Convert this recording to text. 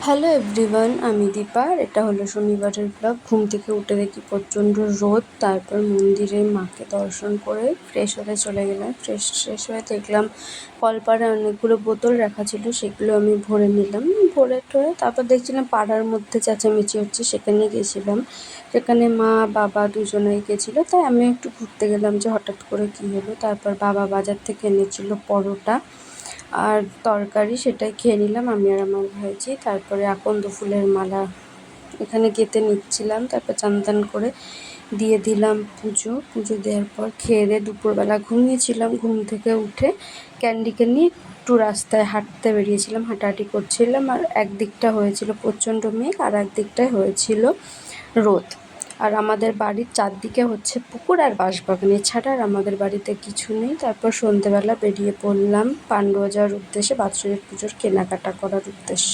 Hello everyone, আমি দীপা। এটা হলো শনিবারের ব্লগ। ঘুম থেকে উঠে দেখি প্রচণ্ড রোদ। তারপর মন্দিরে মাকে দর্শন করে ফ্রেশ হতে চলে গেলাম। ফ্রেশ হয়ে দেখলাম কলপাড়ে অনেকগুলো বোতল রাখা ছিল, সেগুলো আমি ভরে নিলাম। ভরে টরে তারপর দেখছিলাম পাড়ার মধ্যে চেঁচামেচি হচ্ছে, সেখানে গেছিলাম। সেখানে মা বাবা দুজনেই গেছিলো, তাই আমিও একটু ঘুরতে গেলাম যে হঠাৎ করে কী হলো। তারপর বাবা বাজার থেকে এনেছিল পরোটা আর তরকারি, সেটাই খেয়ে নিলাম আমি আর আমার ভাইজি। তারপরে আকন্দ ফুলের মালা এখানে গেঁথে নিচ্ছিলাম। তারপর চান টান করে দিয়ে দিলাম পুজো দেওয়ার পর খেয়ে দিয়ে দুপুরবেলা ঘুমিয়েছিলাম। ঘুম থেকে উঠে ক্যান্ডিকে নিয়ে একটু রাস্তায় হাঁটতে বেরিয়েছিলাম, হাঁটাহাঁটি করছিলাম। আর একদিকটা হয়েছিল প্রচণ্ড মেঘ আর একদিকটায় হয়েছিল রোদ। আর আমাদের বাড়ির চারদিকে হচ্ছে পুকুর আর বাঁশবাগান, এছাড়া আর আমাদের বাড়িতে কিছু নেই। তারপর সন্ধেবেলা বেরিয়ে পড়লাম পান্ডুয়া যাওয়ার উদ্দেশ্যে, বাৎসরিক পুজোর কেনাকাটা করার উদ্দেশ্যে।